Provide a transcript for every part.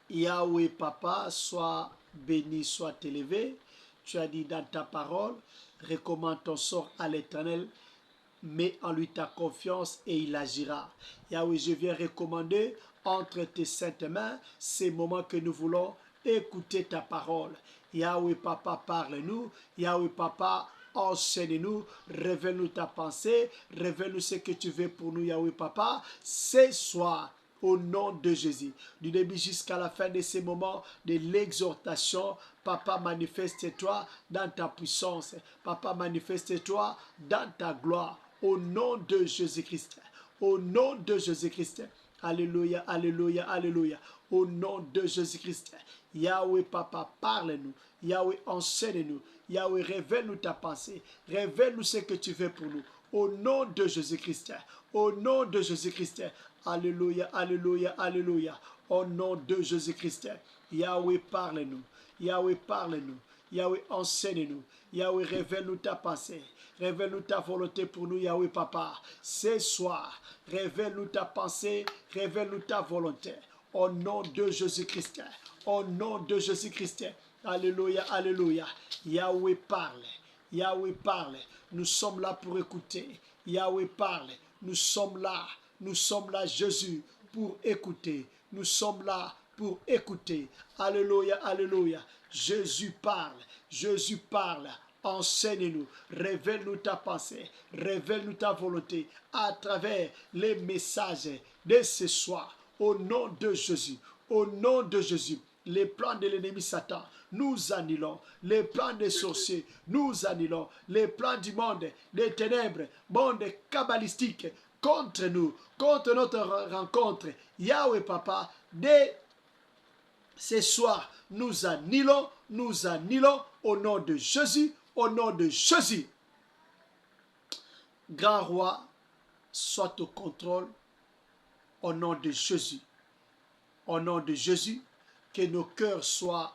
Yahweh Papa, soit béni, soit élevé. Tu as dit dans ta parole, recommande ton sort à l'Éternel, mets en lui ta confiance et il agira. Yahweh, je viens recommander entre tes saintes mains ces moments que nous voulons écouter ta parole. Yahweh Papa, parle-nous. Yahweh Papa, enseigne-nous, révèle-nous ta pensée, révèle-nous ce que tu veux pour nous, Yahweh Papa, ce soir. Au nom de Jésus, du début jusqu'à la fin de ces moments de l'exhortation, Papa, manifeste-toi dans ta puissance. Papa, manifeste-toi dans ta gloire. Au nom de Jésus-Christ. Au nom de Jésus-Christ. Alléluia, alléluia, alléluia. Au nom de Jésus-Christ. Yahweh, Papa, parle-nous. Yahweh, enseigne-nous. Yahweh, révèle-nous ta pensée. Révèle-nous ce que tu veux pour nous. Au nom de Jésus-Christ. Au nom de Jésus-Christ. Alléluia, alléluia, alléluia. Au nom de Jésus-Christ. Yahweh, parle-nous. Yahweh, parle-nous. Yahweh, enseigne-nous. Yahweh, révèle-nous ta pensée. Révèle-nous ta volonté pour nous, Yahweh, Papa. Ce soir, révèle-nous ta pensée. Révèle-nous ta volonté. Au nom de Jésus-Christ. Au nom de Jésus-Christ. Alléluia, alléluia. Yahweh, parle. Yahweh, parle. Nous sommes là pour écouter. Yahweh, parle. Nous sommes là. Nous sommes là, Jésus, pour écouter. Nous sommes là pour écouter. Alléluia, alléluia. Jésus parle. Jésus parle. Enseigne-nous, révèle-nous ta pensée, révèle-nous ta volonté à travers les messages de ce soir. Au nom de Jésus, au nom de Jésus, les plans de l'ennemi Satan, nous annulons. Les plans des sorciers, nous annulons. Les plans du monde, des ténèbres, monde kabbalistique, contre nous, contre notre rencontre. Yahweh Papa, dès ce soir, nous annulons au nom de Jésus, au nom de Jésus. Grand roi, sois au contrôle au nom de Jésus. Au nom de Jésus, que nos cœurs soient,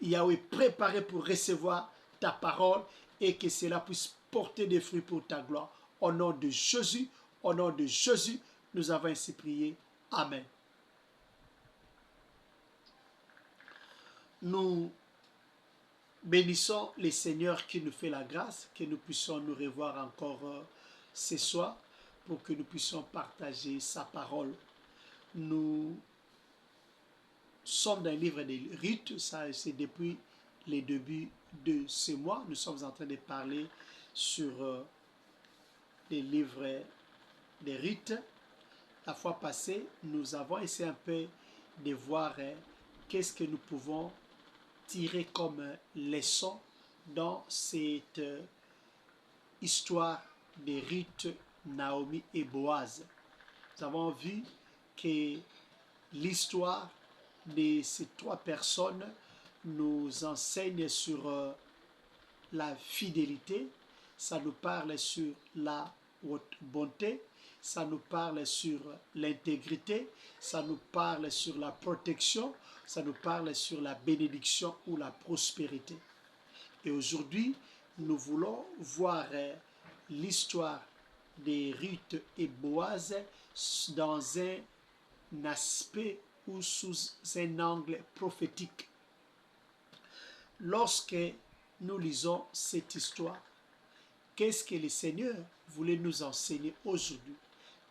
Yahweh, préparés pour recevoir ta parole et que cela puisse porter des fruits pour ta gloire. Au nom de Jésus, nous avons ainsi prié. Amen. Nous bénissons le Seigneur qui nous fait la grâce, que nous puissions nous revoir encore ce soir pour que nous puissions partager sa parole. Nous sommes dans le livre des rites, ça c'est depuis les débuts de ce mois. Nous sommes en train de parler sur les livres des rites. La fois passée, nous avons essayé un peu de voir qu'est-ce que nous pouvons tirer comme leçon dans cette histoire des rites Naomi et Boaz. Nous avons vu que l'histoire de ces trois personnes nous enseigne sur la fidélité, ça nous parle sur la haute bonté, ça nous parle sur l'intégrité, ça nous parle sur la protection, ça nous parle sur la bénédiction ou la prospérité. Et aujourd'hui, nous voulons voir l'histoire des Ruth et Boaz dans un aspect ou sous un angle prophétique. Lorsque nous lisons cette histoire, qu'est-ce que le Seigneur voulait nous enseigner aujourd'hui?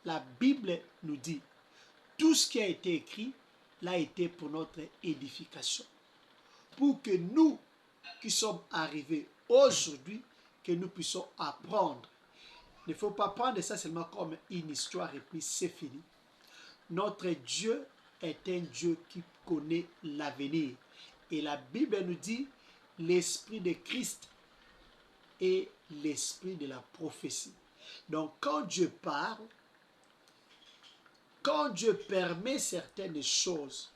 La Bible nous dit, tout ce qui a été écrit l'a été pour notre édification. Pour que nous qui sommes arrivés aujourd'hui, que nous puissions apprendre. Il ne faut pas prendre ça seulement comme une histoire et puis c'est fini. Notre Dieu est un Dieu qui connaît l'avenir. Et la Bible nous dit, l'Esprit de Christ est l'esprit de la prophétie. Donc quand Dieu parle, quand Dieu permet certaines choses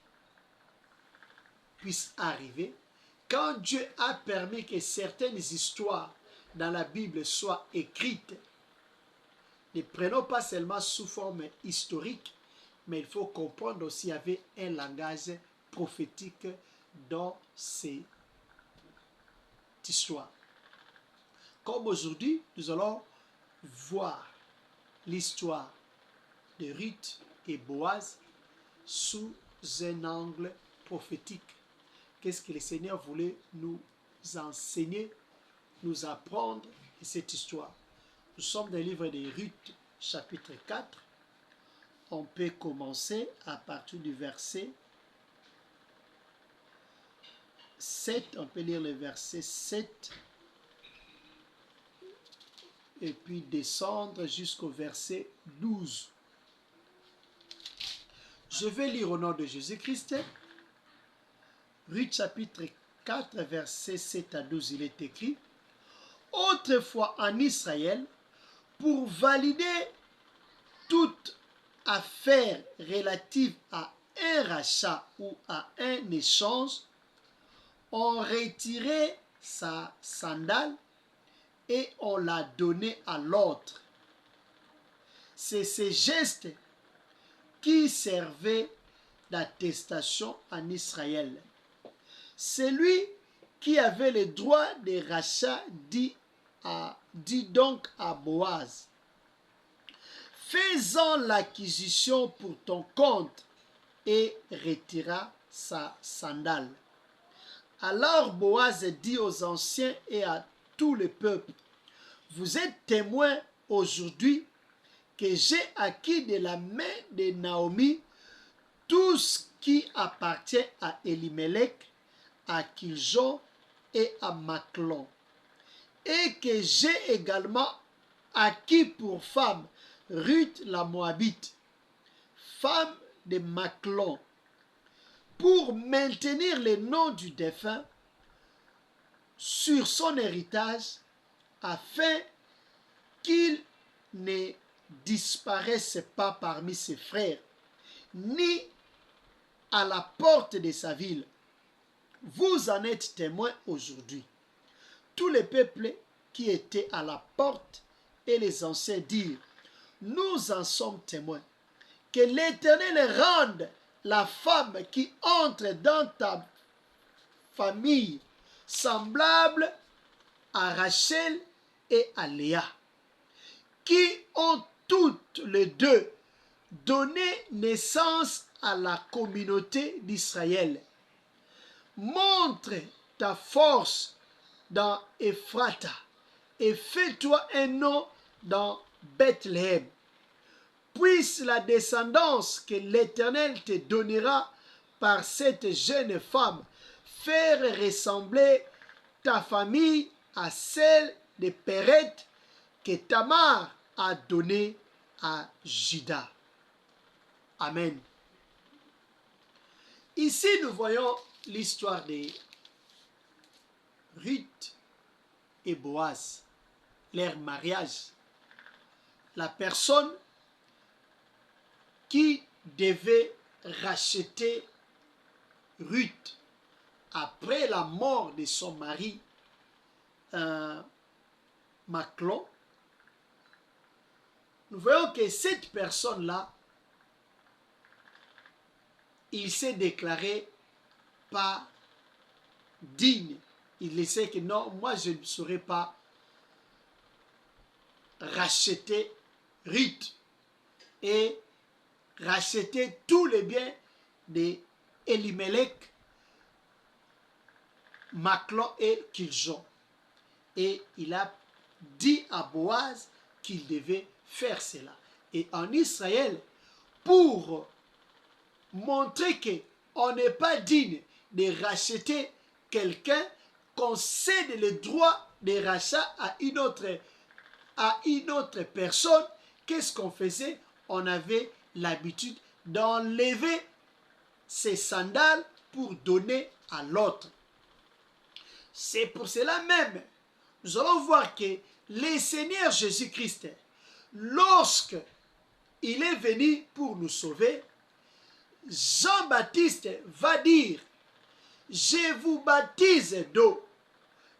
puissent arriver, quand Dieu a permis que certaines histoires dans la Bible soient écrites, ne prenons pas seulement sous forme historique, mais il faut comprendre aussi qu'il y avait un langage prophétique dans cette histoire. Comme aujourd'hui, nous allons voir l'histoire de Ruth et Boaz sous un angle prophétique. Qu'est-ce que le Seigneur voulait nous enseigner, nous apprendre de cette histoire? Nous sommes dans le livre de Ruth, chapitre 4. On peut commencer à partir du verset 7. On peut lire le verset 7 et puis descendre jusqu'au verset 12. Je vais lire au nom de Jésus-Christ. Ruth chapitre 4, verset 7 à 12, il est écrit: autrefois en Israël, pour valider toute affaire relative à un rachat ou à un échange, on retirait sa sandale et on la donnait à l'autre. C'est ce geste qui servait d'attestation en Israël. Celui qui avait le droit de rachat dit donc à Boaz: faisons l'acquisition pour ton compte, et retira sa sandale. Alors Boaz dit aux anciens et à tout le peuple: vous êtes témoins aujourd'hui que j'ai acquis de la main de Naomi tout ce qui appartient à Elimelech, à Kiljon et à Maclon, et que j'ai également acquis pour femme Ruth la Moabite, femme de Maclon, pour maintenir le nom du défunt sur son héritage, afin qu'il ne disparaisse pas parmi ses frères, ni à la porte de sa ville. Vous en êtes témoins aujourd'hui. Tous les peuples qui étaient à la porte et les anciens dirent: nous en sommes témoins. Que l'Éternel rende la femme qui entre dans ta famille semblable à Rachel et à Léa, qui ont toutes les deux donné naissance à la communauté d'Israël. Montre ta force dans Ephrata et fais-toi un nom dans Bethléem. Puisse la descendance que l'Éternel te donnera par cette jeune femme faire ressembler ta famille à celle de Péret que Tamar a donnée à Juda. Amen. Ici, nous voyons l'histoire de Ruth et Boaz, leur mariage. La personne qui devait racheter Ruth après la mort de son mari Maclon, nous voyons que cette personne-là, il s'est déclaré pas digne. Il sait que non, moi je ne saurais pas racheter Ruth et racheter tous les biens d'Elimelech, Maclon et Kiljon. Et il a dit à Boaz qu'il devait faire cela. Et en Israël, pour montrer qu'on n'est pas digne de racheter quelqu'un, qu'on cède le droit de rachat à une autre personne, qu'est-ce qu'on faisait? On avait l'habitude d'enlever ses sandales pour donner à l'autre. C'est pour cela même, nous allons voir que le Seigneur Jésus-Christ, lorsque il est venu pour nous sauver, Jean-Baptiste va dire: je vous baptise d'eau,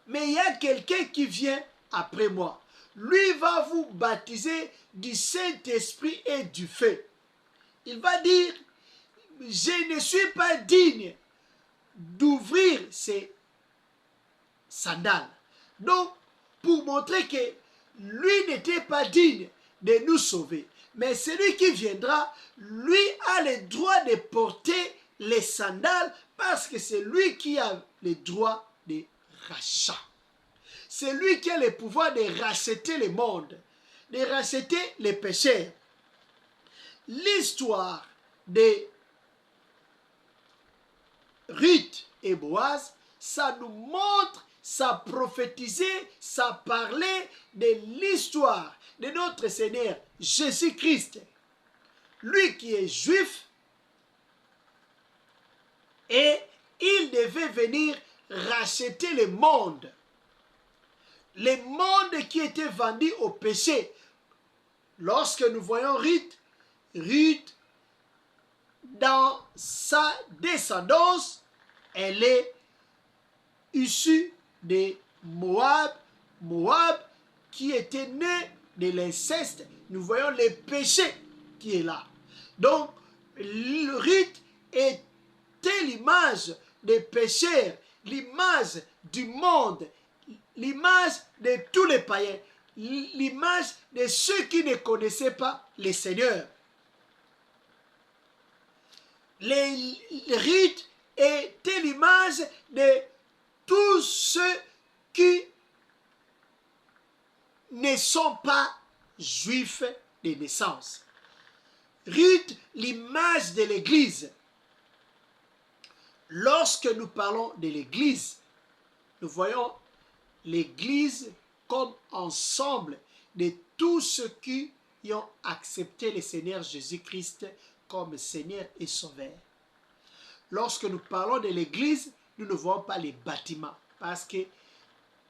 mais il y a quelqu'un qui vient après moi. Lui va vous baptiser du Saint-Esprit et du feu. Il va dire: je ne suis pas digne d'ouvrir ses sandales. Donc, pour montrer que lui n'était pas digne de nous sauver, mais celui qui viendra, lui a le droit de porter les sandales parce que c'est lui qui a le droit de rachat. C'est lui qui a le pouvoir de racheter le monde, de racheter les pécheurs. L'histoire de Ruth et Boaz, ça nous montre, ça prophétisait, ça parlait de l'histoire de notre Seigneur Jésus-Christ. Lui qui est juif, et il devait venir racheter le monde. Le monde qui était vendu au péché. Lorsque nous voyons Ruth, dans sa descendance, elle est issue de Moab. Moab qui était né de l'inceste. Nous voyons le péché qui est là. Donc, Ruth était l'image des pécheurs, l'image du monde, l'image de tous les païens, l'image de ceux qui ne connaissaient pas le Seigneur. Ruth était l'image de tous ceux qui ne sont pas juifs de naissance. Ruth, l'image de l'Église. Lorsque nous parlons de l'Église, nous voyons l'Église comme ensemble de tous ceux qui ont accepté le Seigneur Jésus-Christ comme Seigneur et Sauveur. Lorsque nous parlons de l'Église, nous ne voyons pas les bâtiments, parce que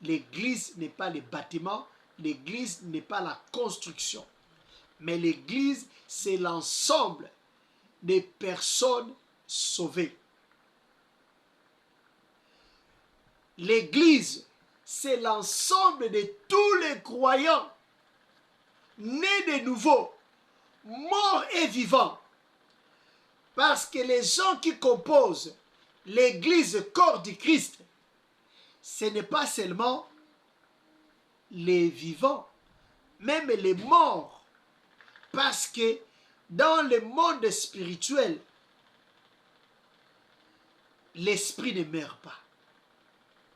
l'Église n'est pas les bâtiments, l'Église n'est pas la construction, mais l'Église, c'est l'ensemble des personnes sauvées. L'Église, c'est l'ensemble de tous les croyants nés de nouveau, morts et vivants. Parce que les gens qui composent l'Église corps du Christ, ce n'est pas seulement les vivants, même les morts. Parce que dans le monde spirituel, l'esprit ne meurt pas.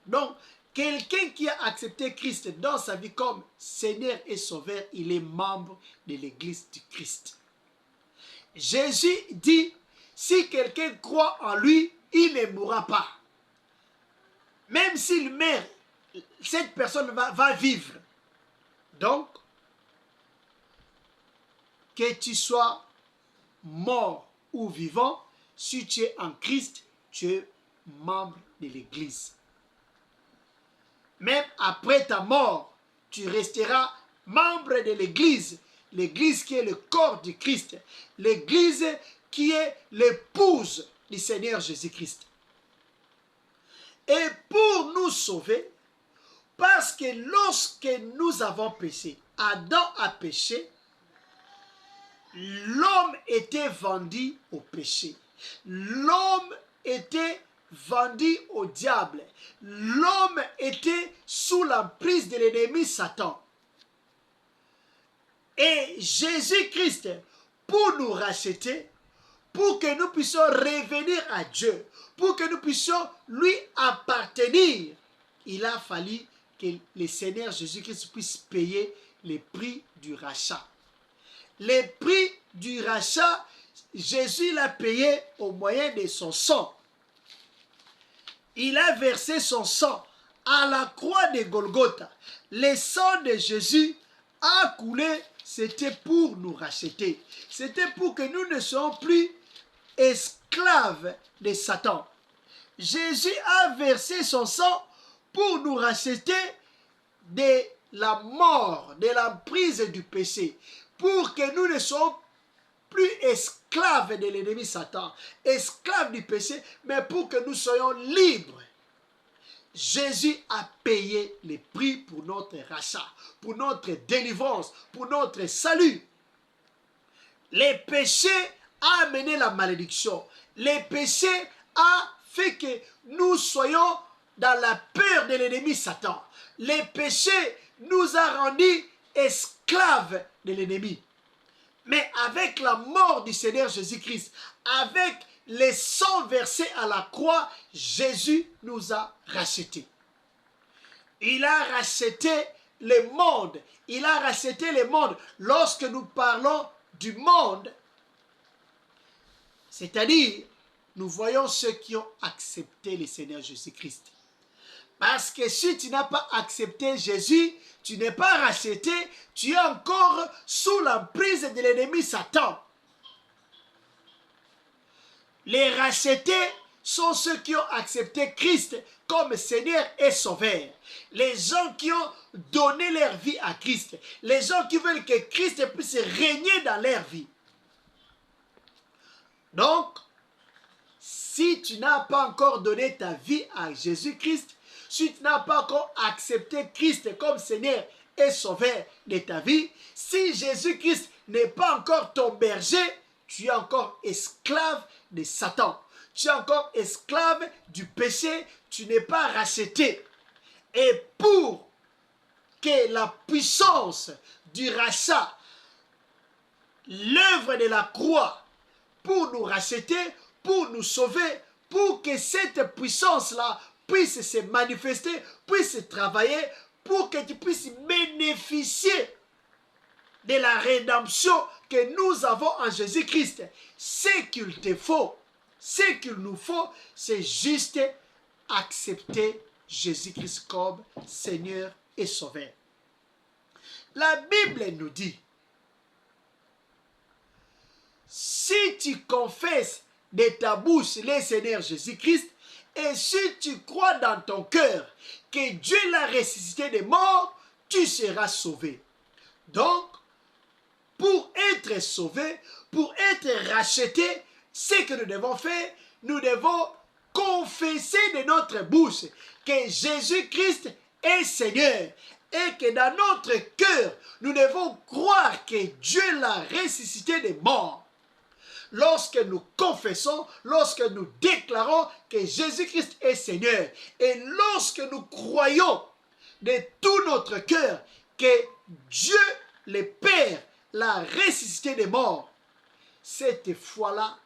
Donc, quelqu'un qui a accepté Christ dans sa vie comme Seigneur et Sauveur, il est membre de l'Église du Christ. Jésus dit, si quelqu'un croit en lui, il ne mourra pas. Même s'il meurt, cette personne va vivre. Donc, que tu sois mort ou vivant, si tu es en Christ, tu es membre de l'Église. Même après ta mort, tu resteras membre de l'Église. L'Église qui est le corps du Christ. L'Église qui est l'épouse du Seigneur Jésus-Christ. Et pour nous sauver, parce que lorsque nous avons péché, Adam a péché, l'homme était vendu au péché. L'homme était vendu au diable. L'homme était sous l'emprise de l'ennemi Satan. Et Jésus-Christ, pour nous racheter, pour que nous puissions revenir à Dieu, pour que nous puissions lui appartenir, il a fallu que le Seigneur Jésus-Christ puisse payer le prix du rachat. Le prix du rachat, Jésus l'a payé au moyen de son sang. Il a versé son sang à la croix de Golgotha. Le sang de Jésus a coulé, c'était pour nous racheter. C'était pour que nous ne soyons plus esclaves de Satan. Jésus a versé son sang pour nous racheter de la mort, de l'emprise du péché, pour que nous ne soyons plus esclaves de l'ennemi Satan, esclaves du péché, mais pour que nous soyons libres. Jésus a payé le prix pour notre rachat, pour notre délivrance, pour notre salut. Le péché a amené la malédiction. Le péché a fait que nous soyons dans la peur de l'ennemi Satan. Le péché nous a rendus esclaves de l'ennemi. Mais avec la mort du Seigneur Jésus-Christ, avec le sang versé à la croix, Jésus nous a rachetés. Il a racheté le monde. Il a racheté le monde. Lorsque nous parlons du monde, c'est-à-dire, nous voyons ceux qui ont accepté le Seigneur Jésus-Christ. Parce que si tu n'as pas accepté Jésus, tu n'es pas racheté, tu es encore sous l'emprise de l'ennemi Satan. Les rachetés sont ceux qui ont accepté Christ comme Seigneur et Sauveur. Les gens qui ont donné leur vie à Christ. Les gens qui veulent que Christ puisse régner dans leur vie. Donc, si tu n'as pas encore donné ta vie à Jésus-Christ, si tu n'as pas encore accepté Christ comme Seigneur et Sauveur de ta vie, si Jésus-Christ n'est pas encore ton berger, tu es encore esclave de Satan. Tu es encore esclave du péché, tu n'es pas racheté. Et pour que la puissance du rachat, l'œuvre de la croix, pour nous racheter, pour nous sauver, pour que cette puissance-là puisse se manifester, puisse travailler, pour que tu puisses bénéficier de la rédemption que nous avons en Jésus-Christ. Ce qu'il te faut, ce qu'il nous faut, c'est juste accepter Jésus-Christ comme Seigneur et Sauveur. La Bible nous dit, si tu confesses de ta bouche le Seigneur Jésus-Christ, et si tu crois dans ton cœur que Dieu l'a ressuscité des morts, tu seras sauvé. Donc, pour être sauvé, pour être racheté, ce que nous devons faire, nous devons confesser de notre bouche que Jésus-Christ est Seigneur et que dans notre cœur, nous devons croire que Dieu l'a ressuscité des morts. Lorsque nous confessons, lorsque nous déclarons que Jésus-Christ est Seigneur, et lorsque nous croyons de tout notre cœur que Dieu, le Père, l'a ressuscité des morts, cette foi-là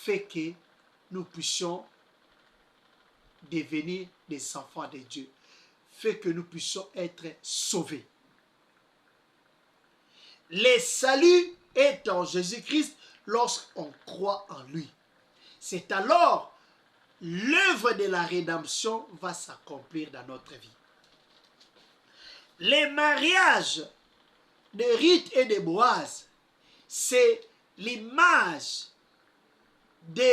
fait que nous puissions devenir des enfants de Dieu, fait que nous puissions être sauvés. Le salut est en Jésus-Christ lorsqu'on croit en lui. C'est alors l'œuvre de la rédemption va s'accomplir dans notre vie. Les mariages de Ruth et de Boaz, c'est l'image de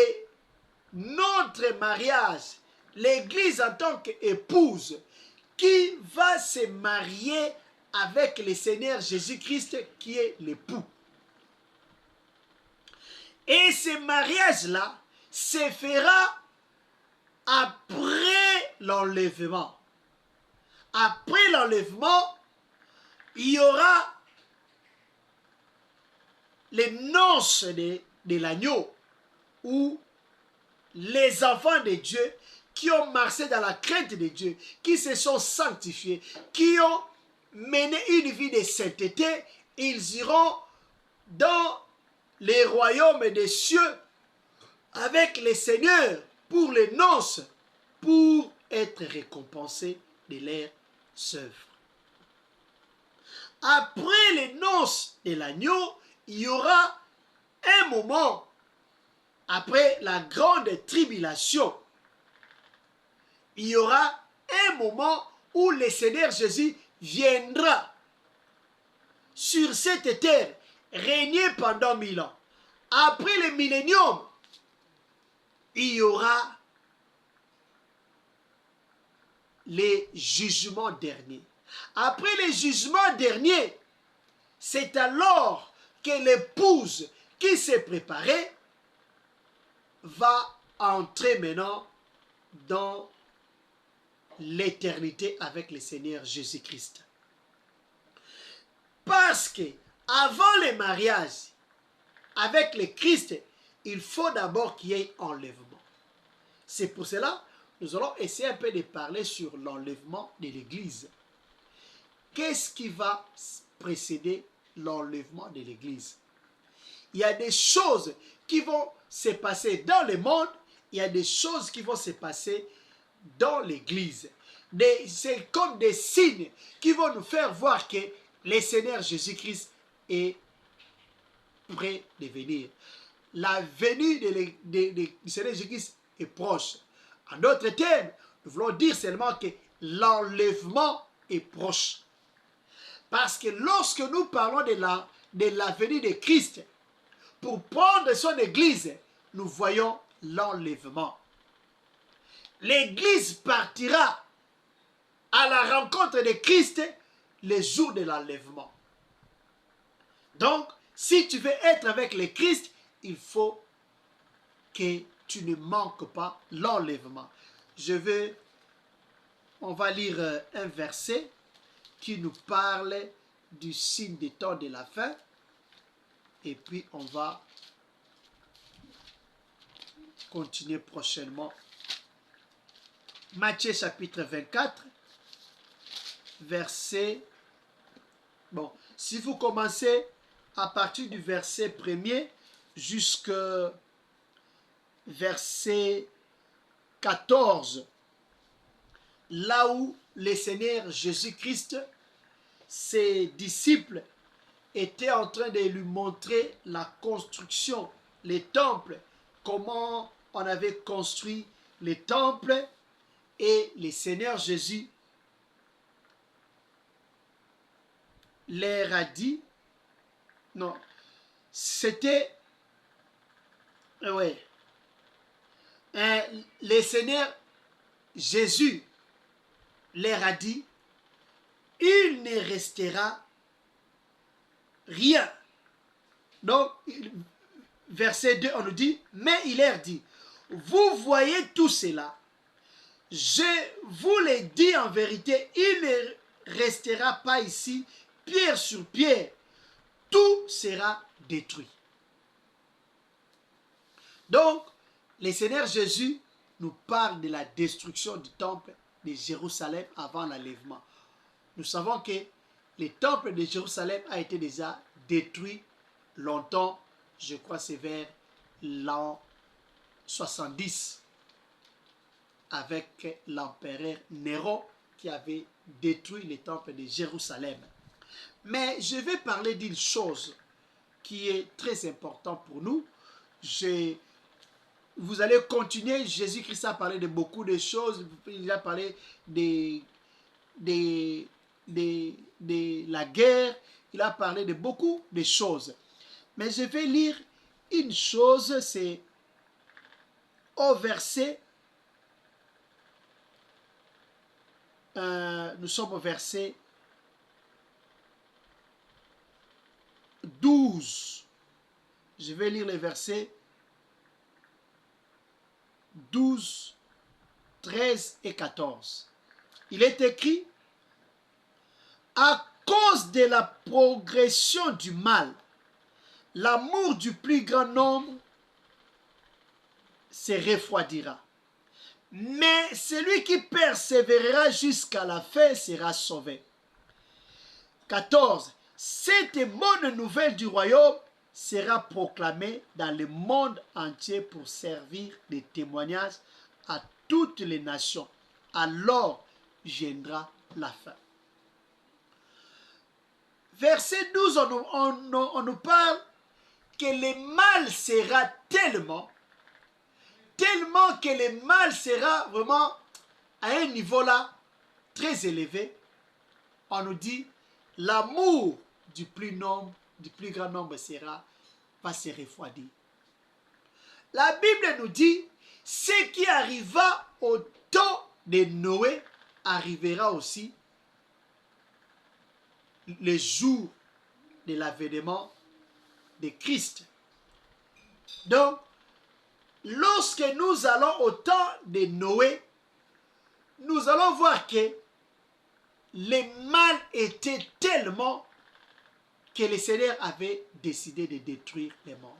notre mariage, l'Église en tant qu'épouse qui va se marier avec le Seigneur Jésus-Christ qui est l'époux. Et ce mariage-là se fera après l'enlèvement. Après l'enlèvement, il y aura les noces de l'agneau, où les enfants de Dieu qui ont marché dans la crainte de Dieu, qui se sont sanctifiés, qui ont mené une vie de sainteté, ils iront dans les royaumes des cieux avec les seigneurs pour les noces, pour être récompensés de leurs œuvres. Après les noces de l'agneau, il y aura un moment, après la grande tribulation, il y aura un moment où le Seigneur Jésus viendra sur cette terre, régner pendant 1000 ans. Après le millénium, il y aura les jugements derniers. Après les jugements derniers, c'est alors que l'épouse qui s'est préparée va entrer maintenant dans l'éternité avec le Seigneur Jésus-Christ. Parce que avant le mariage avec le Christ, il faut d'abord qu'il y ait enlèvement. C'est pour cela que nous allons essayer un peu de parler sur l'enlèvement de l'Église. Qu'est-ce qui va précéder l'enlèvement de l'Église? Il y a des choses qui vont se passer dans le monde, il y a des choses qui vont se passer dans l'église. C'est comme des signes qui vont nous faire voir que le Seigneur Jésus-Christ est près de venir. La venue du Seigneur Jésus-Christ est proche. En d'autres termes, nous voulons dire seulement que l'enlèvement est proche. Parce que lorsque nous parlons de la venue de Christ, pour prendre son église, nous voyons l'enlèvement. L'église partira à la rencontre de Christ le jour de l'enlèvement. Donc, si tu veux être avec le Christ, il faut que tu ne manques pas l'enlèvement. On va lire un verset qui nous parle du signe des temps de la fin. Et puis, on va continuer prochainement. Matthieu chapitre 24, verset... Bon, si vous commencez à partir du verset 1er jusqu'au verset 14, là où le Seigneur Jésus-Christ, ses disciples, étaient en train de lui montrer la construction, les temples, comment on avait construit les temples, et le Seigneur Jésus leur a dit, non, c'était, ouais, le Seigneur Jésus leur a dit, il ne restera rien. Donc, verset 2, on nous dit, mais il leur dit, vous voyez tout cela, je vous le dis en vérité, il ne restera pas ici pierre sur pierre, tout sera détruit. Donc, le Seigneur Jésus nous parle de la destruction du temple de Jérusalem avant l'enlèvement. Nous savons que le temple de Jérusalem a été déjà détruit longtemps, je crois c'est vers l'an 70, avec l'empereur Néron qui avait détruit le temple de Jérusalem. Mais je vais parler d'une chose qui est très importante pour nous. Vous allez continuer, Jésus-Christ a parlé de beaucoup de choses, il a parlé de la guerre, il a parlé de beaucoup de choses. Mais je vais lire une chose, c'est au verset, nous sommes au verset 12. Je vais lire les versets 12, 13 et 14. Il est écrit, à cause de la progression du mal, l'amour du plus grand nombre se refroidira. Mais celui qui persévérera jusqu'à la fin sera sauvé. 14. Cette bonne nouvelle du royaume sera proclamée dans le monde entier pour servir de témoignage à toutes les nations. Alors viendra la fin. Verset 12, on nous parle que le mal sera tellement que le mal sera vraiment à un niveau là très élevé. On nous dit l'amour du plus grand nombre va se refroidir. La Bible nous dit ce qui arriva au temps de Noé arrivera aussi le jour de l'avènement de Christ. Donc, lorsque nous allons au temps de Noé, nous allons voir que le mal était tellement que le Seigneur avait décidé de détruire le monde.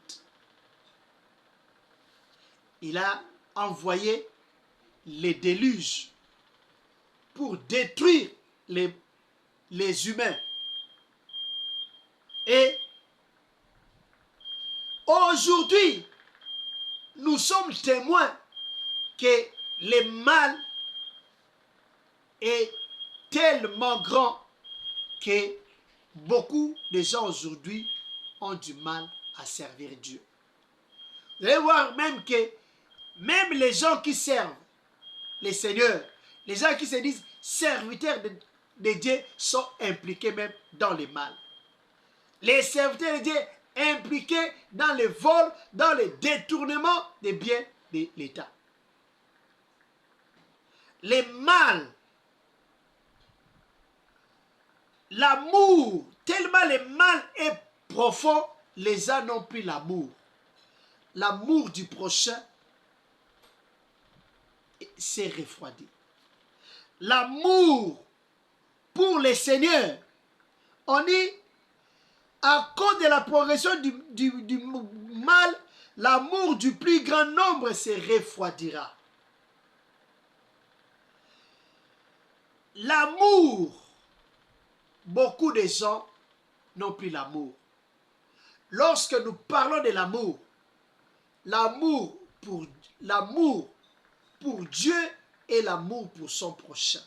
Il a envoyé les déluges pour détruire les humains. Et Aujourd'hui, nous sommes témoins que le mal est tellement grand que beaucoup de gens aujourd'hui ont du mal à servir Dieu. Vous allez voir même que même les gens qui servent les seigneurs, les gens qui se disent serviteurs de Dieu sont impliqués même dans le mal. Les serviteurs de Dieu impliqués dans le vol, dans le détournement des biens de l'État. Le mal, l'amour, tellement le mal est profond, les gens n'ont plus l'amour. L'amour du prochain s'est refroidi. L'amour pour les seigneurs, on dit, à cause de la progression du mal, l'amour du plus grand nombre se refroidira. L'amour, beaucoup de gens n'ont plus l'amour. Lorsque nous parlons de l'amour, l'amour pour Dieu et l'amour pour son prochain.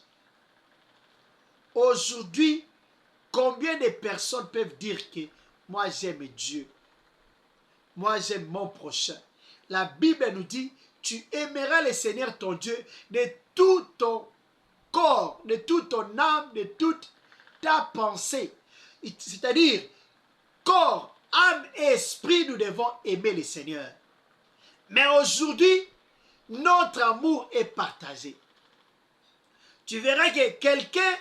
Aujourd'hui, combien de personnes peuvent dire que moi j'aime Dieu, moi j'aime mon prochain. La Bible nous dit, tu aimeras le Seigneur ton Dieu de tout ton corps, de toute ton âme, de toute ta pensée. C'est-à-dire, corps, âme et esprit, nous devons aimer le Seigneur. Mais aujourd'hui, notre amour est partagé. Tu verras que quelqu'un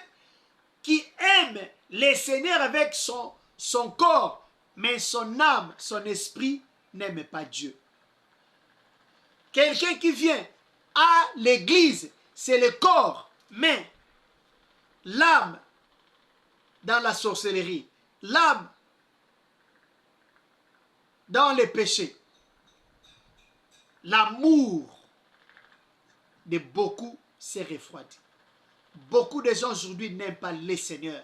qui aime le Seigneur avec son corps, mais son âme, son esprit n'aime pas Dieu. Quelqu'un qui vient à l'église, c'est le corps, mais l'âme dans la sorcellerie, l'âme dans les péchés. L'amour de beaucoup s'est refroidi. Beaucoup de gens aujourd'hui n'aiment pas le Seigneur.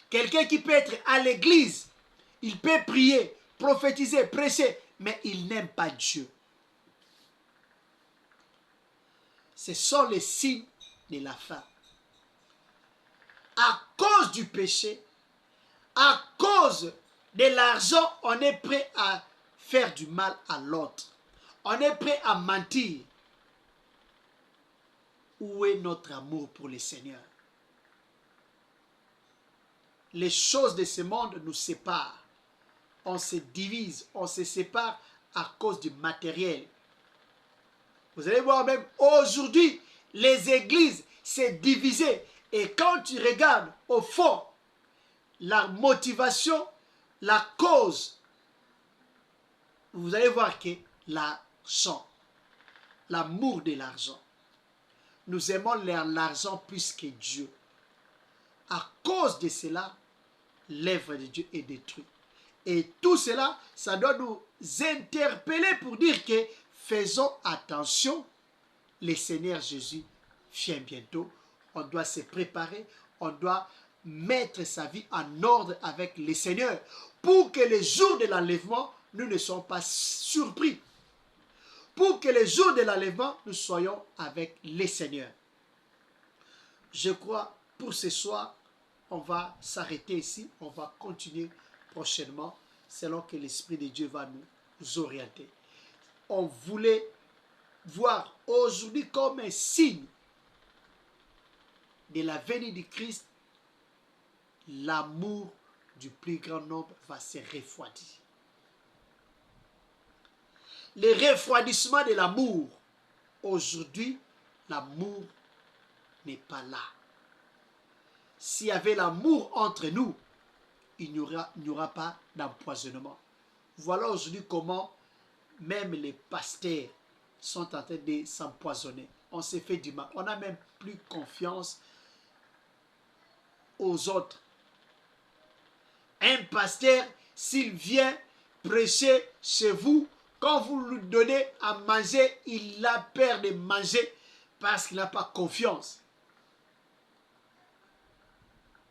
Quelqu'un qui peut être à l'église, il peut prier, prophétiser, prêcher, mais il n'aime pas Dieu. Ce sont les signes de la fin. À cause du péché, à cause de l'argent, on est prêt à faire du mal à l'autre. On est prêt à mentir. Où est notre amour pour le Seigneur? Les choses de ce monde nous séparent. On se divise, on se sépare à cause du matériel. Vous allez voir même aujourd'hui, les églises s'est divisées. Et quand tu regardes au fond, la motivation, la cause, vous allez voir que l'argent, l'amour de l'argent. Nous aimons l'argent plus que Dieu. À cause de cela, l'œuvre de Dieu est détruite. Et tout cela, ça doit nous interpeller pour dire que faisons attention, le Seigneur Jésus vient bientôt. On doit se préparer, on doit mettre sa vie en ordre avec le Seigneur pour que les jours de l'enlèvement, nous ne soyons pas surpris. Pour que les jours de l'enlèvement, nous soyons avec le Seigneur. Je crois, pour ce soir, on va s'arrêter ici. On va continuer prochainement, selon que l'Esprit de Dieu va nous orienter. On voulait voir aujourd'hui comme un signe de la venue du Christ, l'amour du plus grand nombre va se refroidir. Le refroidissement de l'amour. Aujourd'hui, l'amour n'est pas là. S'il y avait l'amour entre nous, il n'y aura pas d'empoisonnement. Voilà aujourd'hui comment même les pasteurs sont en train de s'empoisonner. On s'est fait du mal. On n'a même plus confiance aux autres. Un pasteur, s'il vient prêcher chez vous, quand vous lui donnez à manger, il a peur de manger parce qu'il n'a pas confiance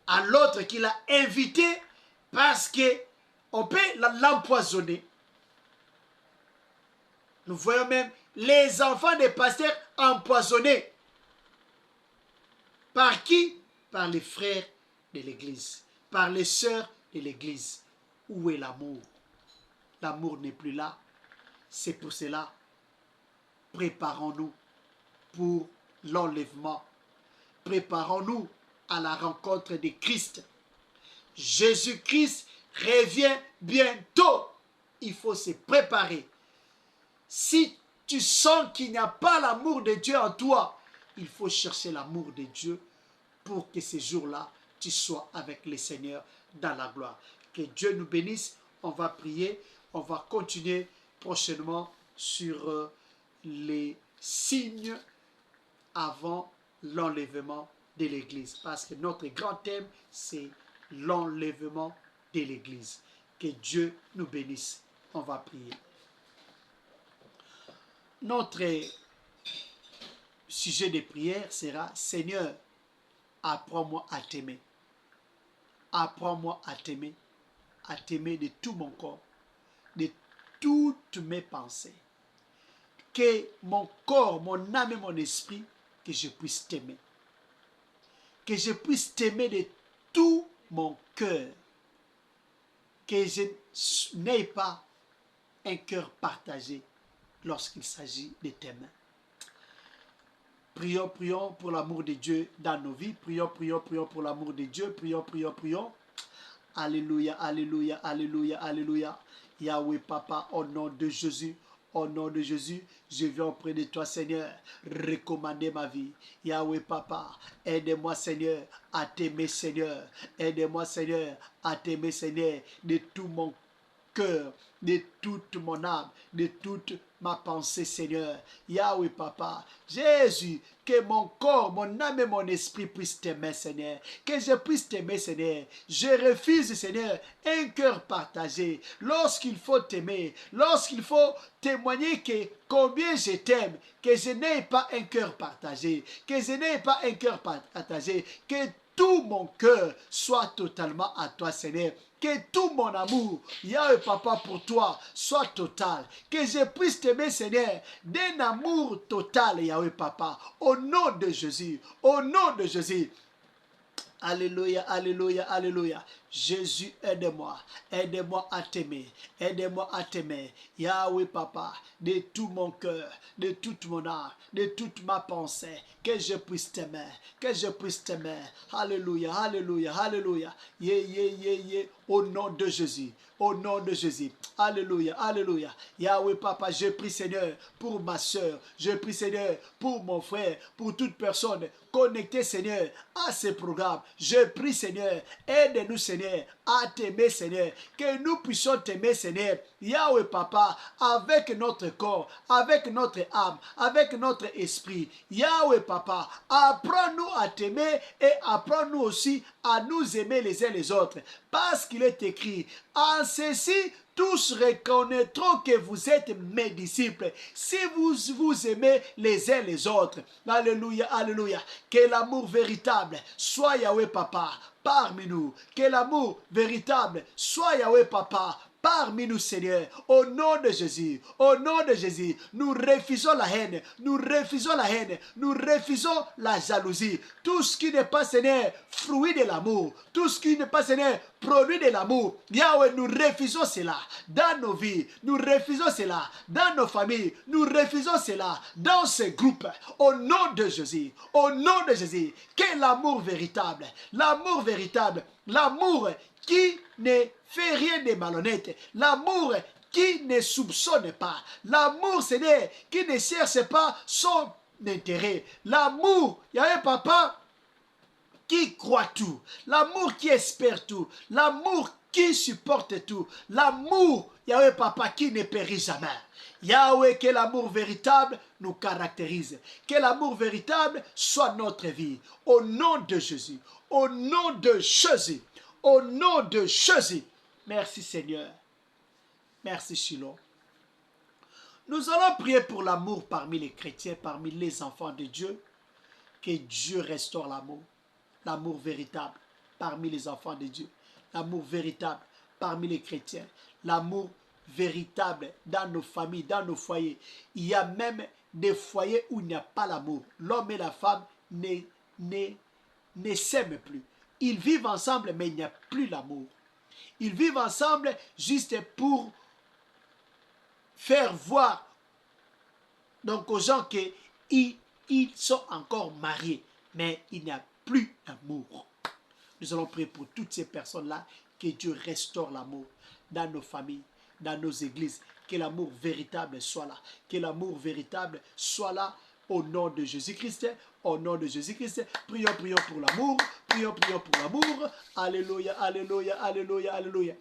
à l'autre qu'il a invité parce qu'on peut l'empoisonner. Nous voyons même les enfants des pasteurs empoisonnés. Par qui? Par les frères de l'église, par les sœurs de l'église. Où est l'amour? L'amour n'est plus là. C'est pour cela, préparons-nous pour l'enlèvement. Préparons-nous à la rencontre de Christ. Jésus-Christ revient bientôt. Il faut se préparer. Si tu sens qu'il n'y a pas l'amour de Dieu en toi, il faut chercher l'amour de Dieu pour que ces jours-là, tu sois avec le Seigneur dans la gloire. Que Dieu nous bénisse. On va prier. On va continuer prochainement sur les signes avant l'enlèvement de l'Église. Parce que notre grand thème, c'est l'enlèvement de l'Église. Que Dieu nous bénisse. On va prier. Notre sujet de prière sera: Seigneur, apprends-moi à t'aimer. Apprends-moi à t'aimer de tout mon corps, de toutes mes pensées. Que mon corps, mon âme et mon esprit, que je puisse t'aimer. Que je puisse t'aimer de tout mon cœur. Que je n'ai pas un cœur partagé lorsqu'il s'agit de tes mains. Prions, prions pour l'amour de Dieu dans nos vies. Prions, prions, prions pour l'amour de Dieu. Prions, prions, prions. Alléluia, alléluia, alléluia, alléluia. Yahweh Papa, au nom de Jésus, au nom de Jésus, je viens auprès de toi, Seigneur, recommander ma vie. Yahweh Papa, aide-moi, Seigneur, à t'aimer, Seigneur. Aide-moi, Seigneur, à t'aimer, Seigneur, de tout mon cœur, de toute mon âme, de toute ma pensée, Seigneur. Yahweh Papa, Jésus, que mon corps, mon âme et mon esprit puissent t'aimer, Seigneur. Que je puisse t'aimer, Seigneur. Je refuse, Seigneur, un cœur partagé. Lorsqu'il faut t'aimer, lorsqu'il faut témoigner que combien je t'aime, que je n'ai pas un cœur partagé, que je n'ai pas un cœur partagé, que tout mon cœur soit totalement à toi, Seigneur. Que tout mon amour, Yahweh Papa, pour toi, soit total. Que je puisse t'aimer, Seigneur, d'un amour total, Yahweh Papa. Au nom de Jésus, au nom de Jésus. Alléluia, alléluia, alléluia. Jésus, aide-moi. Aide-moi à t'aimer. Aide-moi à t'aimer. Yahweh Papa, de tout mon cœur, de toute mon âme, de toute ma pensée, que je puisse t'aimer. Que je puisse t'aimer. Alléluia, alléluia, alléluia. Au nom de Jésus. Au nom de Jésus. Alléluia, alléluia. Yahweh Papa, je prie, Seigneur, pour ma soeur. Je prie, Seigneur, pour mon frère, pour toute personne connectée, Seigneur, à ce programme. Je prie, Seigneur, aide-nous, Seigneur, à t'aimer, Seigneur. Que nous puissions t'aimer, Seigneur. Yahweh Papa, avec notre corps, avec notre âme, avec notre esprit. Yahweh Papa, apprends-nous à t'aimer et apprends-nous aussi à nous aimer les uns les autres. Parce qu'il est écrit, en ceci, tous reconnaîtront que vous êtes mes disciples si vous vous aimez les uns les autres. Alléluia, alléluia. Que l'amour véritable soit Yahweh Papa parmi nous. Que l'amour véritable soit Yahweh Papa parmi nous, Seigneur, au nom de Jésus, au nom de Jésus, nous refusons la haine, nous refusons la haine, nous refusons la jalousie, tout ce qui n'est pas, Seigneur, fruit de l'amour, tout ce qui n'est pas, Seigneur, produit de l'amour. Yahweh, nous refusons cela dans nos vies, nous refusons cela dans nos familles, nous refusons cela dans ces groupes, au nom de Jésus, au nom de Jésus. Que l'amour véritable, l'amour qui ne fait rien de malhonnête, l'amour qui ne soupçonne pas, l'amour, Seigneur, qui ne cherche pas son intérêt, l'amour, Yahweh Papa, qui croit tout, l'amour qui espère tout, l'amour qui supporte tout, l'amour, Yahweh Papa, qui ne périt jamais. Yahweh, que l'amour véritable nous caractérise, que l'amour véritable soit notre vie, au nom de Jésus, au nom de Jésus. Au nom de Jésus. Merci Seigneur. Merci Shiloh. Nous allons prier pour l'amour parmi les chrétiens, parmi les enfants de Dieu. Que Dieu restaure l'amour. L'amour véritable parmi les enfants de Dieu. L'amour véritable parmi les chrétiens. L'amour véritable dans nos familles, dans nos foyers. Il y a même des foyers où il n'y a pas l'amour. L'homme et la femme ne s'aiment plus. Ils vivent ensemble, mais il n'y a plus l'amour. Ils vivent ensemble juste pour faire voir donc aux gens qu'ils sont encore mariés, mais il n'y a plus d'amour. Nous allons prier pour toutes ces personnes-là, que Dieu restaure l'amour dans nos familles, dans nos églises, que l'amour véritable soit là, que l'amour véritable soit là au nom de Jésus-Christ, au nom de Jésus-Christ. Prions, prions pour l'amour, prions, prions pour l'amour. Alléluia, alléluia, alléluia, alléluia.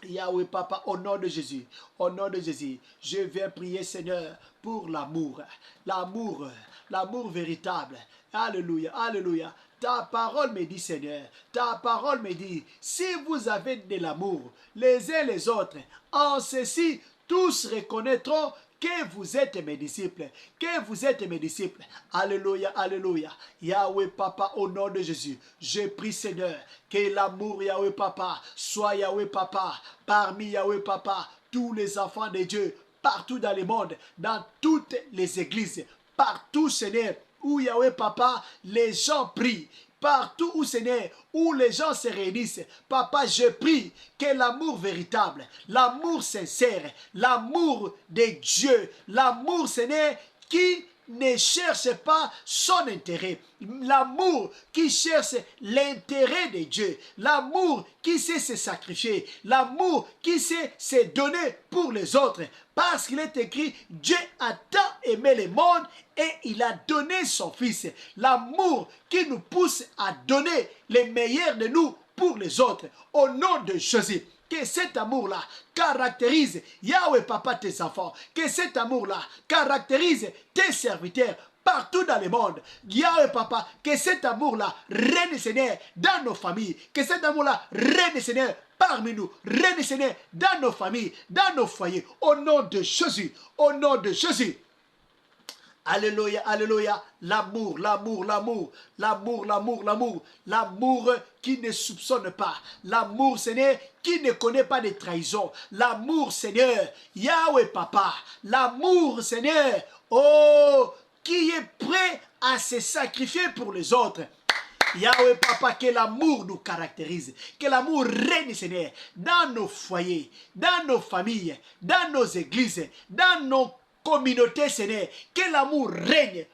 Yahweh Papa, au nom de Jésus, au nom de Jésus, je viens prier Seigneur pour l'amour, l'amour, l'amour véritable. Alléluia, alléluia. Ta parole me dit Seigneur, ta parole me dit, si vous avez de l'amour les uns les autres, en ceci tous reconnaîtront que vous êtes mes disciples, que vous êtes mes disciples. Alléluia, alléluia. Yahweh Papa, au nom de Jésus, je prie Seigneur, que l'amour Yahweh Papa soit Yahweh Papa, parmi Yahweh Papa, tous les enfants de Dieu, partout dans le monde, dans toutes les églises, partout Seigneur, où Yahweh Papa, les gens prient. Partout où Seigneur, où les gens se réunissent, Papa, je prie que l'amour véritable, l'amour sincère, l'amour de Dieu, l'amour Seigneur qui ne cherche pas son intérêt, l'amour qui cherche l'intérêt de Dieu, l'amour qui sait se sacrifier, l'amour qui sait se donner pour les autres. Parce qu'il est écrit, Dieu a tant aimé le monde et il a donné son Fils. L'amour qui nous pousse à donner le meilleur de nous pour les autres. Au nom de Jésus. Que cet amour-là caractérise Yahweh Papa tes enfants. Que cet amour-là caractérise tes serviteurs partout dans le monde. Yahweh Papa, que cet amour-là règne Seigneur dans nos familles. Que cet amour-là règne Seigneur parmi nous. Règne Seigneur dans nos familles, dans nos foyers. Au nom de Jésus. Au nom de Jésus. Alléluia, alléluia, l'amour, l'amour, l'amour, l'amour, l'amour, l'amour, l'amour qui ne soupçonne pas, l'amour, Seigneur, qui ne connaît pas de trahison, l'amour, Seigneur, Yahweh Papa, l'amour, Seigneur, oh, qui est prêt à se sacrifier pour les autres. Yahweh Papa, que l'amour nous caractérise, que l'amour règne, Seigneur, dans nos foyers, dans nos familles, dans nos églises, dans nos communauté, Seigneur, que l'amour règne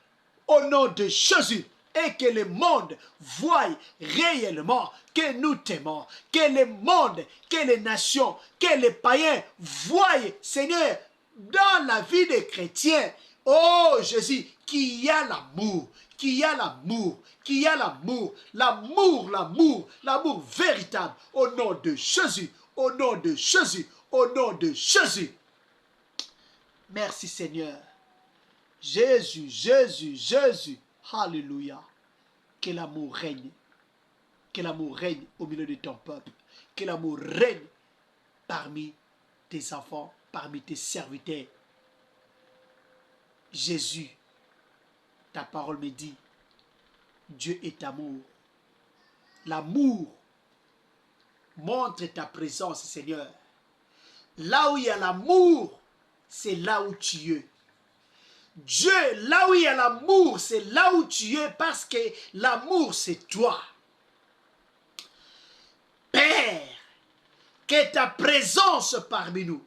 au nom de Jésus et que le monde voie réellement que nous t'aimons, que le monde, que les nations, que les païens voient, Seigneur, dans la vie des chrétiens, oh Jésus, qu'il y a l'amour, qu'il y a l'amour, qu'il y a l'amour, l'amour, l'amour, l'amour véritable, au nom de Jésus, au nom de Jésus, au nom de Jésus. Merci Seigneur. Jésus, Jésus, Jésus. Alléluia. Que l'amour règne. Que l'amour règne au milieu de ton peuple. Que l'amour règne parmi tes enfants, parmi tes serviteurs. Jésus, ta parole me dit, Dieu est amour. L'amour montre ta présence, Seigneur. Là où il y a l'amour, c'est là où tu es. Dieu, là où il y a l'amour, c'est là où tu es parce que l'amour, c'est toi. Père, que ta présence parmi nous,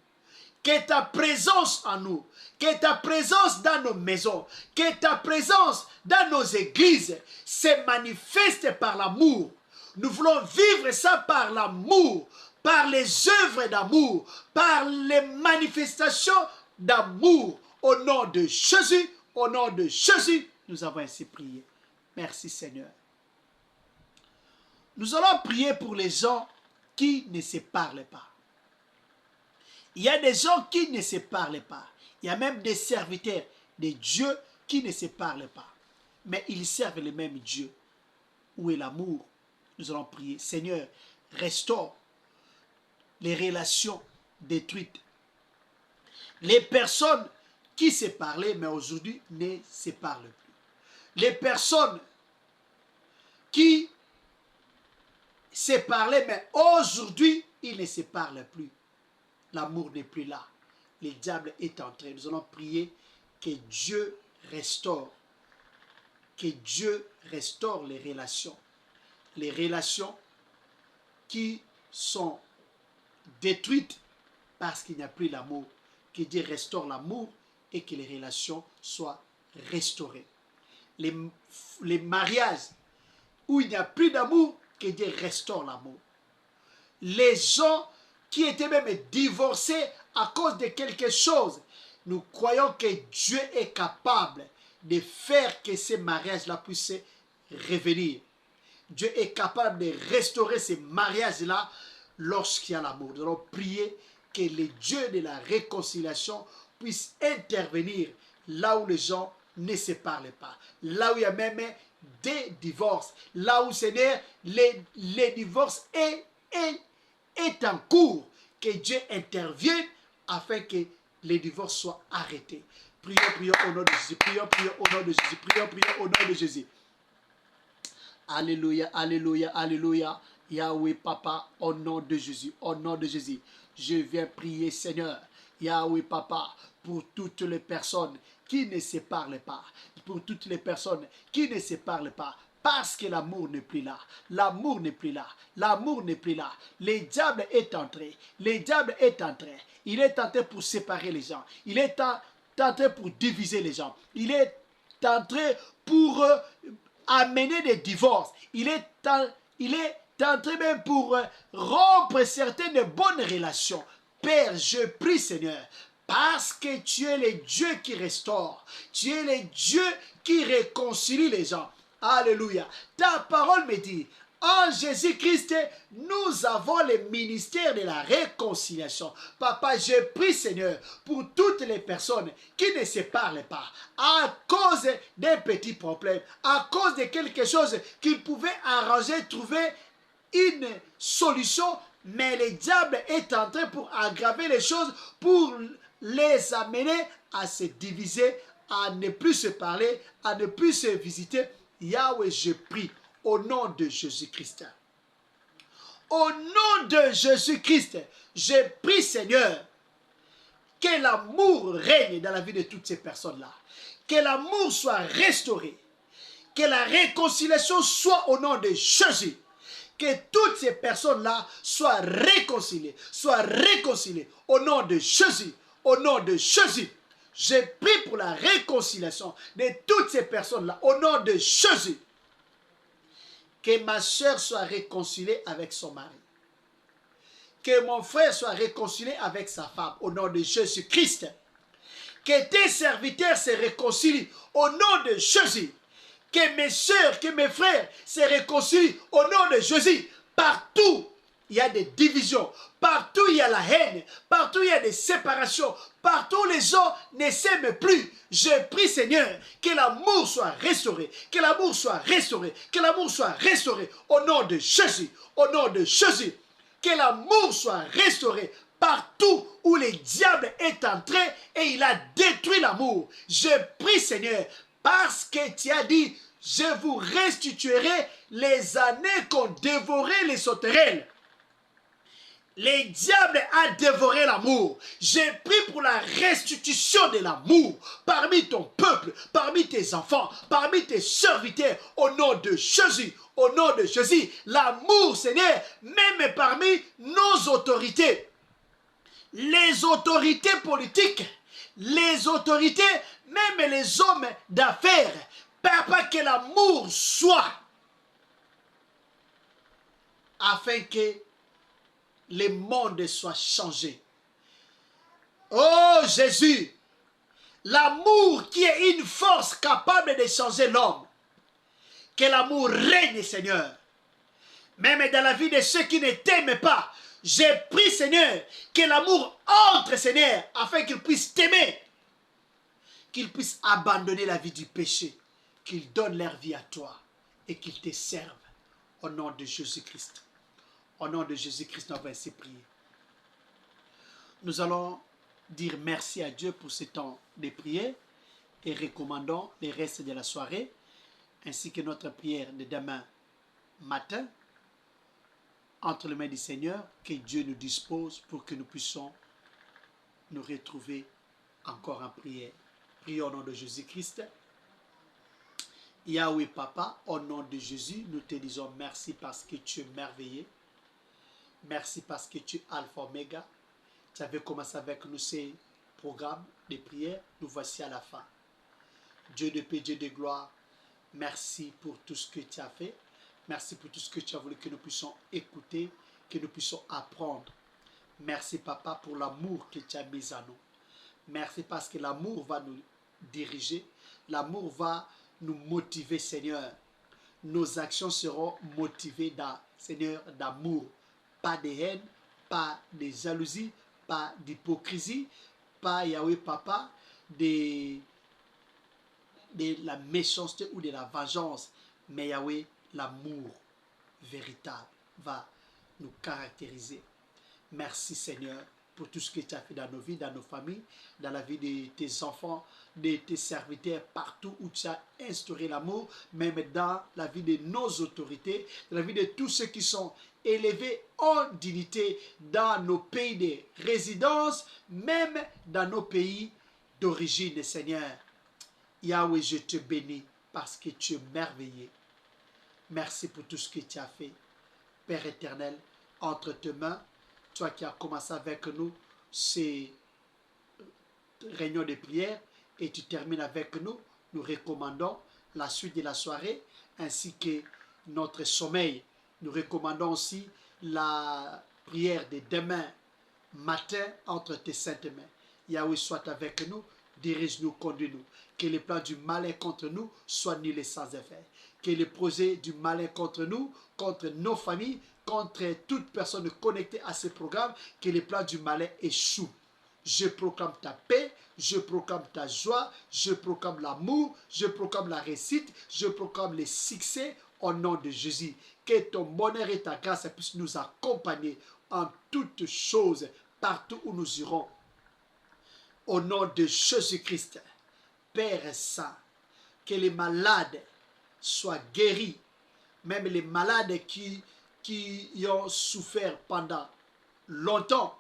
que ta présence en nous, que ta présence dans nos maisons, que ta présence dans nos églises se manifeste par l'amour. Nous voulons vivre ça par l'amour, par les œuvres d'amour, par les manifestations d'amour. Au nom de Jésus, au nom de Jésus, nous avons ainsi prié. Merci Seigneur. Nous allons prier pour les gens qui ne se parlent pas. Il y a des gens qui ne se parlent pas. Il y a même des serviteurs de Dieu qui ne se parlent pas. Mais ils servent le même Dieu. Où est l'amour? Nous allons prier. Seigneur, restaure les relations détruites. Les personnes qui se parlaient, mais aujourd'hui ne se parlent plus. Les personnes qui se parlaient, mais aujourd'hui, ils ne se parlent plus. l'amour n'est plus là. Le diable est entré. Nous allons prier que Dieu restaure. Que Dieu restaure les relations. Les relations qui sont détruites parce qu'il n'y a plus l'amour. Que Dieu restaure l'amour et que les relations soient restaurées. Les mariages où il n'y a plus d'amour, que Dieu restaure l'amour. Les gens qui étaient même divorcés à cause de quelque chose, nous croyons que Dieu est capable de faire que ces mariages-là puissent revenir. Dieu est capable de restaurer ces mariages-là lorsqu'il y a l'amour. Nous allons prier que le Dieu de la réconciliation puisse intervenir là où les gens ne se parlent pas. Là où il y a même des divorces. Là où, Seigneur, les divorces est en cours. Que Dieu intervienne afin que les divorces soient arrêtés. Prions, prions au nom de Jésus. Prions, prions au nom de Jésus. Prions, prions au nom de Jésus. Alléluia, alléluia, alléluia. Yahweh, Papa, au nom de Jésus, au nom de Jésus, je viens prier, Seigneur. Yahweh, Papa, pour toutes les personnes qui ne se parlent pas, pour toutes les personnes qui ne se parlent pas, parce que l'amour n'est plus là. L'amour n'est plus là. L'amour n'est plus là. Le diable est entré. Le diable est entré. Il est entré pour séparer les gens. Il est entré pour diviser les gens. Il est entré pour amener des divorces. Il est entré même pour rompre certaines bonnes relations. Père, je prie, Seigneur, parce que tu es le Dieu qui restaure. Tu es le Dieu qui réconcilie les gens. Alléluia. Ta parole me dit, en Jésus-Christ, nous avons le ministère de la réconciliation. Papa, je prie, Seigneur, pour toutes les personnes qui ne se parlent pas à cause d'un petit problème, à cause de quelque chose qu'ils pouvaient arranger, trouver une solution, mais le diable est entré pour aggraver les choses, pour les amener à se diviser, à ne plus se parler, à ne plus se visiter. Yahweh, je prie au nom de Jésus-Christ. Au nom de Jésus-Christ, je prie, Seigneur, que l'amour règne dans la vie de toutes ces personnes-là. Que l'amour soit restauré. Que la réconciliation soit au nom de Jésus. Que toutes ces personnes-là soient réconciliées au nom de Jésus. Au nom de Jésus. Je prie pour la réconciliation de toutes ces personnes-là au nom de Jésus. Que ma soeur soit réconciliée avec son mari. Que mon frère soit réconcilié avec sa femme au nom de Jésus-Christ. Que tes serviteurs se réconcilient au nom de Jésus. Que mes soeurs, que mes frères se réconcilient au nom de Jésus. Partout, il y a des divisions. Partout, il y a la haine. Partout, il y a des séparations. Partout, les gens ne s'aiment plus. Je prie, Seigneur, que l'amour soit restauré. Que l'amour soit restauré. Que l'amour soit restauré au nom de Jésus. Au nom de Jésus. Que l'amour soit restauré partout où le diable est entré et il a détruit l'amour. Je prie, Seigneur, parce que tu as dit, je vous restituerai les années qu'ont dévoré les sauterelles. Le diable a dévoré l'amour. J'ai pris pour la restitution de l'amour parmi ton peuple, parmi tes enfants, parmi tes serviteurs, au nom de Jésus. Au nom de Jésus, l'amour, Seigneur, même parmi nos autorités, les autorités politiques, les autorités, même les hommes d'affaires, Papa, que l'amour soit, afin que le monde soit changé. Oh Jésus, l'amour qui est une force capable de changer l'homme. Que l'amour règne, Seigneur. Même dans la vie de ceux qui ne t'aiment pas. J'ai pris, Seigneur, que l'amour entre, Seigneur, afin qu'ils puissent t'aimer. Qu'ils puissent abandonner la vie du péché. Qu'ils donnent leur vie à toi. Et qu'ils te servent. Au nom de Jésus-Christ. Au nom de Jésus-Christ, nous avons ainsi prié. Nous allons dire merci à Dieu pour ce temps de prière. Et recommandons le reste de la soirée. Ainsi que notre prière de demain matin, entre les mains du Seigneur, que Dieu nous dispose pour que nous puissions nous retrouver encore en prière. Prions au nom de Jésus-Christ. Yahweh Papa, au nom de Jésus, nous te disons merci parce que tu es merveilleux. Merci parce que tu es Alpha Omega. Tu avais commencé avec nous ces programmes de prière. Nous voici à la fin. Dieu de paix, Dieu de gloire, merci pour tout ce que tu as fait. Merci pour tout ce que tu as voulu que nous puissions écouter, que nous puissions apprendre. Merci Papa pour l'amour que tu as mis à nous. Merci parce que l'amour va nous diriger. L'amour va nous motiver, Seigneur. Nos actions seront motivées, Seigneur, d'amour. Pas de haine, pas de jalousie, pas d'hypocrisie, pas, Yahweh Papa, de la méchanceté ou de la vengeance. Mais Yahweh, l'amour véritable va nous caractériser. Merci Seigneur pour tout ce que tu as fait dans nos vies, dans nos familles, dans la vie de tes enfants, de tes serviteurs, partout où tu as instauré l'amour, même dans la vie de nos autorités, dans la vie de tous ceux qui sont élevés en dignité dans nos pays de résidence, même dans nos pays d'origine, Seigneur. Yahweh, je te bénis parce que tu es merveilleux. Merci pour tout ce que tu as fait. Père éternel, entre tes mains, toi qui as commencé avec nous ces réunions de prière et tu termines avec nous, nous recommandons la suite de la soirée ainsi que notre sommeil. Nous recommandons aussi la prière de demain matin entre tes saintes mains. Yahweh soit avec nous, dirige-nous, conduis-nous. Que les plans du malin contre nous soient nuls et sans effet. Que les projets du malin contre nous, contre nos familles, contre toute personne connectée à ce programme, que les plans du malin échouent. Je proclame ta paix, je proclame ta joie, je proclame l'amour, je proclame la réussite, je proclame les succès au nom de Jésus. Que ton bonheur et ta grâce puissent nous accompagner en toutes choses, partout où nous irons. Au nom de Jésus-Christ, Père Saint, que les malades soient guéris, même les malades qui ont souffert pendant longtemps,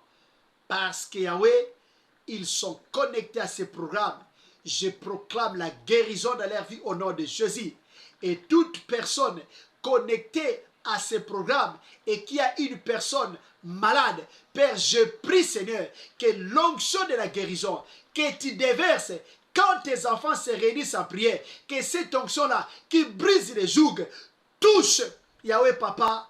parce que Yahweh, ils sont connectés à ces programmes. Je proclame la guérison dans leur vie au nom de Jésus. Et toute personne connectée à ces programmes et qui a une personne malade, Père, je prie Seigneur que l'onction de la guérison que tu déverses quand tes enfants se réunissent en prière, que cette onction-là qui brise les jougs touche, Yahweh Papa,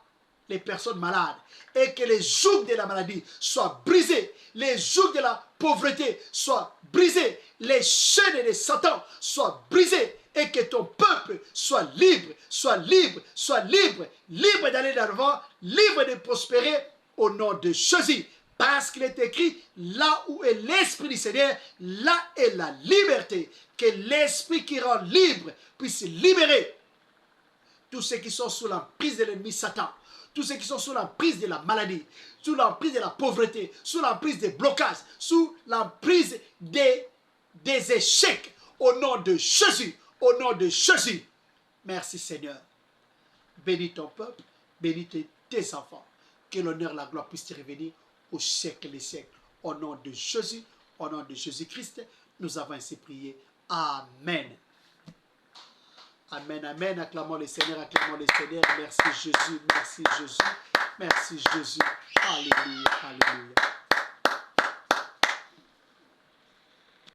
les personnes malades et que les jougs de la maladie soient brisés, les jougs de la pauvreté soient brisés, les chaînes de Satan soient brisées et que ton peuple soit libre, soit libre, soit libre, libre d'aller de l'avant, libre de prospérer au nom de Jésus. Parce qu'il est écrit, là où est l'Esprit du Seigneur, là est la liberté. Que l'Esprit qui rend libre puisse libérer tous ceux qui sont sous l'emprise de l'ennemi Satan, tous ceux qui sont sous l'emprise de la maladie, sous l'emprise de la pauvreté, sous l'emprise des blocages, sous l'emprise des échecs. Au nom de Jésus, au nom de Jésus. Merci Seigneur. Bénis ton peuple, bénis tes enfants. Que l'honneur, la gloire puisse te revenir au siècle des siècles. Au nom de Jésus, au nom de Jésus-Christ, nous avons ainsi prié. Amen. Amen, amen. Acclamons le Seigneur, acclamons le Seigneur. Merci Jésus, merci Jésus, merci Jésus. Alléluia, alléluia.